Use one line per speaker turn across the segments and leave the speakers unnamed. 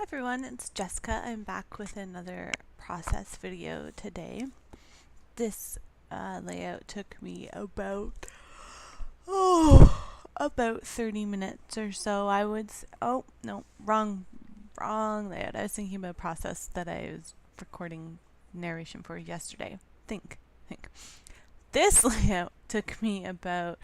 Hi everyone, it's Jessica. I'm back with another process video today. This layout took me about 30 minutes or so. Oh no, wrong layout. I was thinking about a process that I was recording narration for yesterday. Think. This layout took me about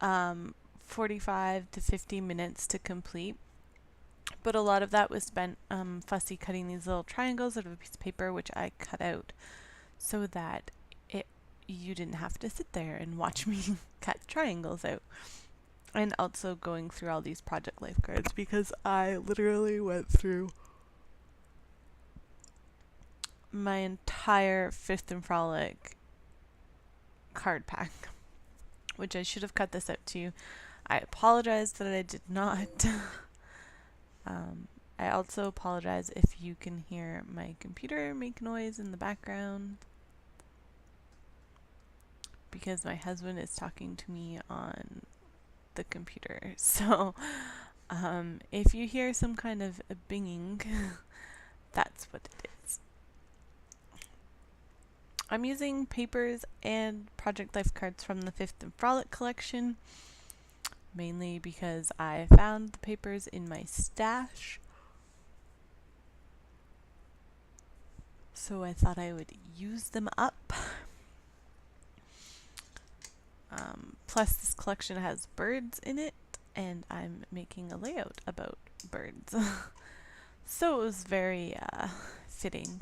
45 to 50 minutes to complete. But a lot of that was spent fussy cutting these little triangles out of a piece of paper, which I cut out so that you didn't have to sit there and watch me cut triangles out. And also going through all these project life cards because I literally went through my entire Fifth and Frolic card pack, which I should have cut this out too. I apologize that I did not. I also apologize if you can hear my computer make noise in the background because my husband is talking to me on the computer. So if you hear some kind of a binging, that's what it is. I'm using papers and project life cards from the Fifth and Frolic collection, mainly because I found the papers in my stash. So I thought I would use them up. Plus this collection has birds in it, and I'm making a layout about birds. So it was very fitting.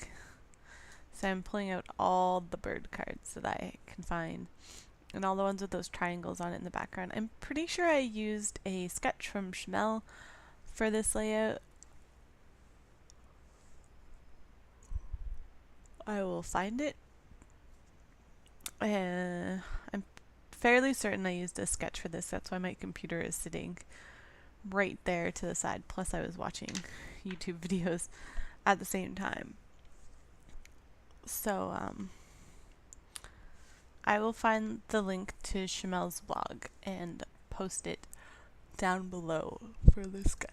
So I'm pulling out all the bird cards that I can find, and all the ones with those triangles on it in the background. I'm pretty sure I used a sketch from Schmel for this layout. I will find it. I'm fairly certain I used a sketch for this. That's why my computer is sitting right there to the side. Plus I was watching YouTube videos at the same time. So I will find the link to Schmel's blog and post it down below for the sketch.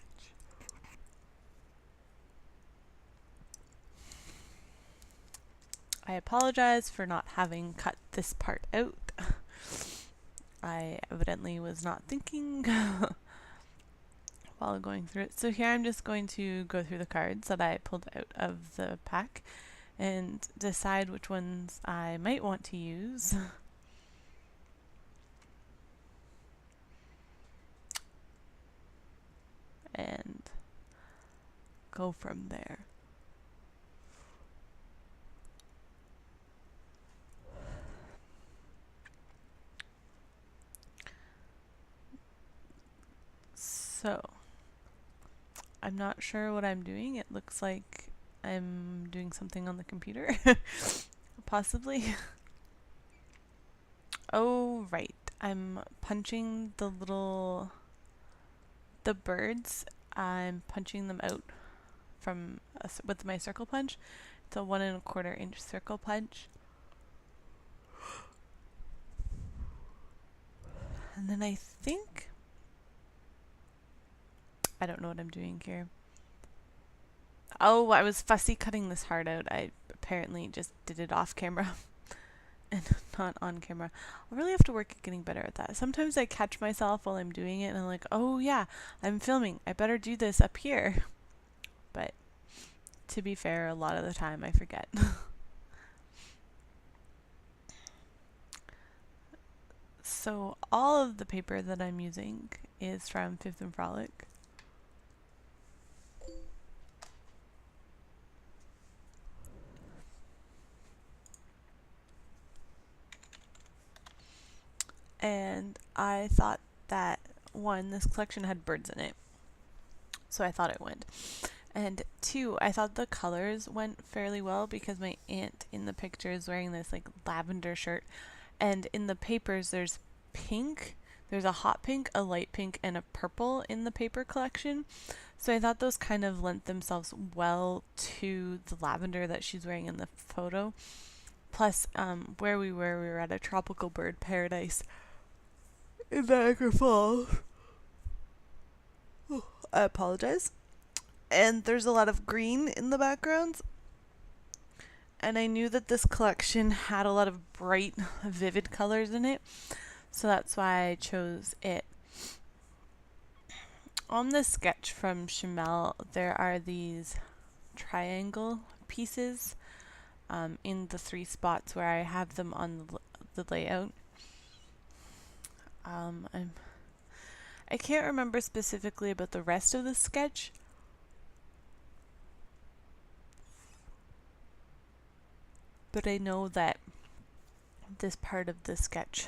I apologize for not having cut this part out. I evidently was not thinking while going through it. So here I'm just going to go through the cards that I pulled out of the pack and decide which ones I might want to use. And go from there. So, I'm not sure what I'm doing. It looks like I'm doing something on the computer. Possibly. Oh, right. I'm punching the birds. I'm punching them out from with my circle punch. It's a 1 1/4 inch circle punch. And then I think I don't know what I'm doing here. Oh, I was fussy cutting this heart out. I apparently just did it off camera and not on camera. I'll really have to work at getting better at that. Sometimes I catch myself while I'm doing it and I'm like, oh yeah, I'm filming. I better do this up here. But to be fair, a lot of the time I forget. So all of the paper that I'm using is from Fifth and Frolic. And I thought that, one, this collection had birds in it, so I thought it went. And two, I thought the colors went fairly well because my aunt in the picture is wearing this like lavender shirt, and in the papers there's pink. There's a hot pink, a light pink, and a purple in the paper collection. So I thought those kind of lent themselves well to the lavender that she's wearing in the photo. Plus, where we were at a tropical bird paradise in Niagara Falls. Oh, I apologize. and there's a lot of green in the backgrounds. And I knew that this collection had a lot of bright, vivid colors in it, so that's why I chose it. On this sketch from Chamel, there are these triangle pieces in the 3 spots where I have them on the layout. I can't remember specifically about the rest of the sketch, but I know that this part of the sketch,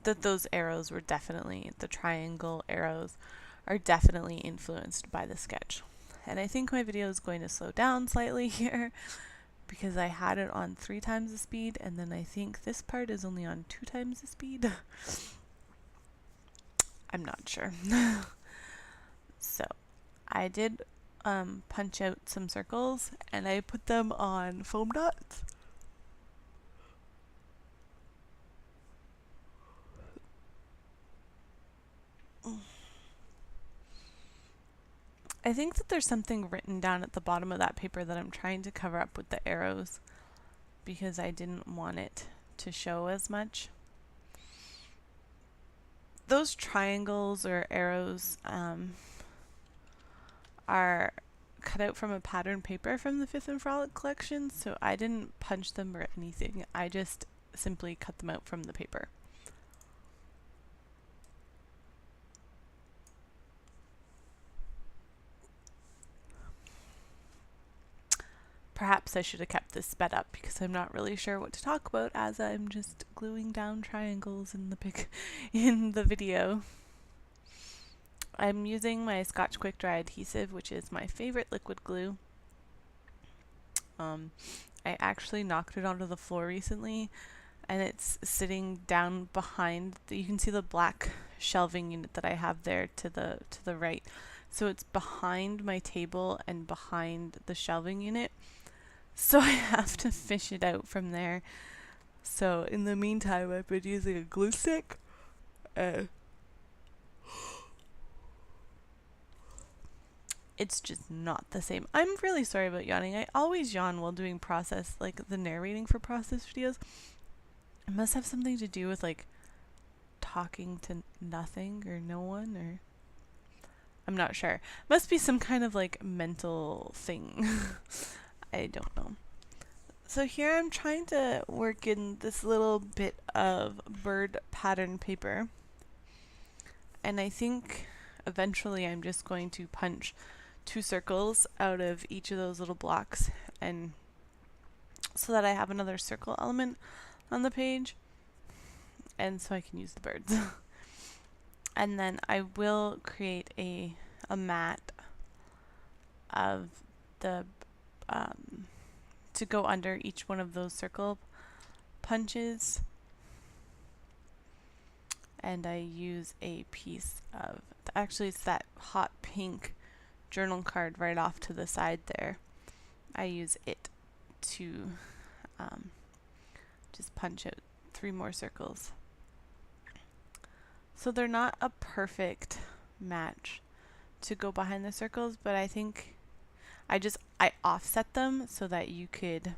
that those arrows were definitely, the triangle arrows are definitely influenced by the sketch. And I think my video is going to slow down slightly here because I had it on 3 times the speed, and then I think this part is only on 2 times the speed. I'm not sure. So I did punch out some circles and I put them on foam dots. I think that there's something written down at the bottom of that paper that I'm trying to cover up with the arrows because I didn't want it to show as much. Those triangles or arrows are cut out from a pattern paper from the Fifth and Frolic collection, so I didn't punch them or anything. I just simply cut them out from the paper. Perhaps I should have kept this sped up because I'm not really sure what to talk about as I'm just gluing down triangles in the video. I'm using my Scotch Quick Dry adhesive, which is my favorite liquid glue. I actually knocked it onto the floor recently, and it's sitting down behind. You can see the black shelving unit that I have there to the right. So it's behind my table and behind the shelving unit. So I have to fish it out from there. So in the meantime, I've been using a glue stick. It's just not the same. I'm really sorry about yawning. I always yawn while doing process, like the narrating for process videos. It must have something to do with like talking to nothing or no one, or I'm not sure. Must be some kind of like mental thing. I don't know. So here I'm trying to work in this little bit of bird pattern paper. And I think eventually I'm just going to punch 2 circles out of each of those little blocks, and so that I have another circle element on the page, and so I can use the birds. And then I will create a mat of the to go under each one of those circle punches, and I use a piece of, actually it's that hot pink journal card right off to the side there. I use it to just punch out 3 more circles. So they're not a perfect match to go behind the circles, but I think I offset them so that you can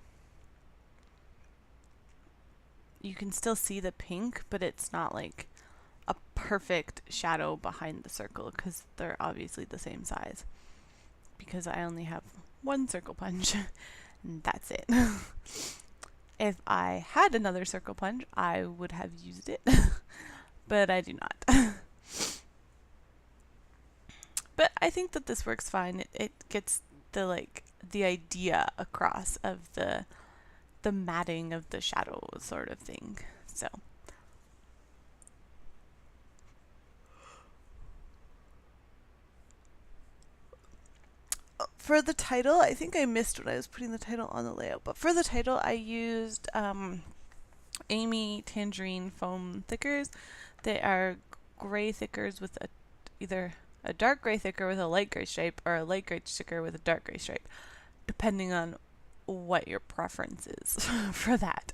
still see the pink, but it's not like a perfect shadow behind the circle because they're obviously the same size. Because I only have 1 circle punch, and that's it. If I had another circle punch, I would have used it, but I do not. But I think that this works fine. It gets the idea across of the matting of the shadow sort of thing. So. For the title, I think I missed when I was putting the title on the layout, but for the title I used Amy Tangerine foam thickers. They are gray thickers with either a dark gray thicker with a light gray stripe or a light gray sticker with a dark gray stripe, depending on what your preference is for that.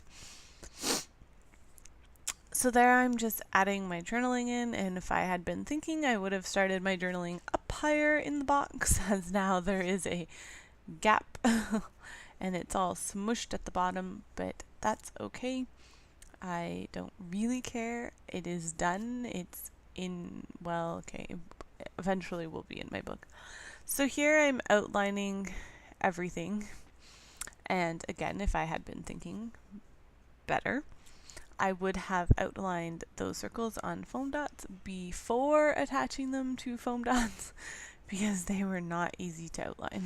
So there I'm just adding my journaling in, and if I had been thinking, I would have started my journaling up higher in the box, as now there is a gap and it's all smushed at the bottom, but that's okay. I don't really care. It is done. It's in, well, okay, eventually will be in my book. So here I'm outlining everything, and again, if I had been thinking better, I would have outlined those circles on foam dots before attaching them to foam dots because they were not easy to outline.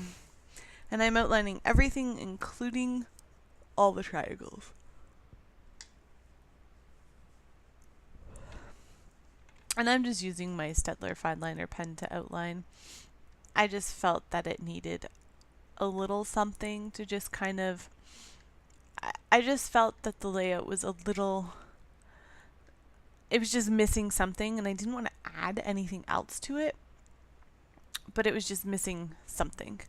And I'm outlining everything, including all the triangles. And I'm just using my Staedtler fine liner pen to outline. I just felt that it needed a little something to just kind of... I just felt that the layout was a little... It was just missing something, and I didn't want to add anything else to it, but it was just missing something.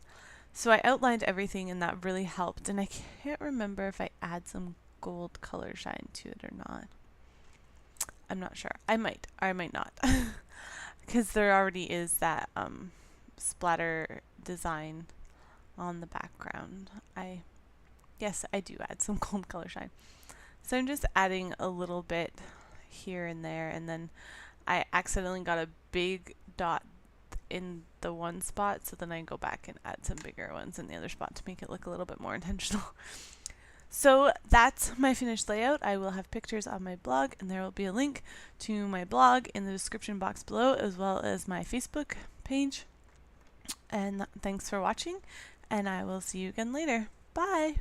So I outlined everything, and that really helped. And I can't remember if I add some gold color shine to it or not. I'm not sure. I might, or I might not. Because there already is that splatter design on the background. Yes, I do add some gold color shine. So I'm just adding a little bit here and there, and then I accidentally got a big dot in the one spot, so then I go back and add some bigger ones in the other spot to make it look a little bit more intentional. So that's my finished layout. I will have pictures on my blog, and there will be a link to my blog in the description box below, as well as my Facebook page. And thanks for watching, and I will see you again later. Bye!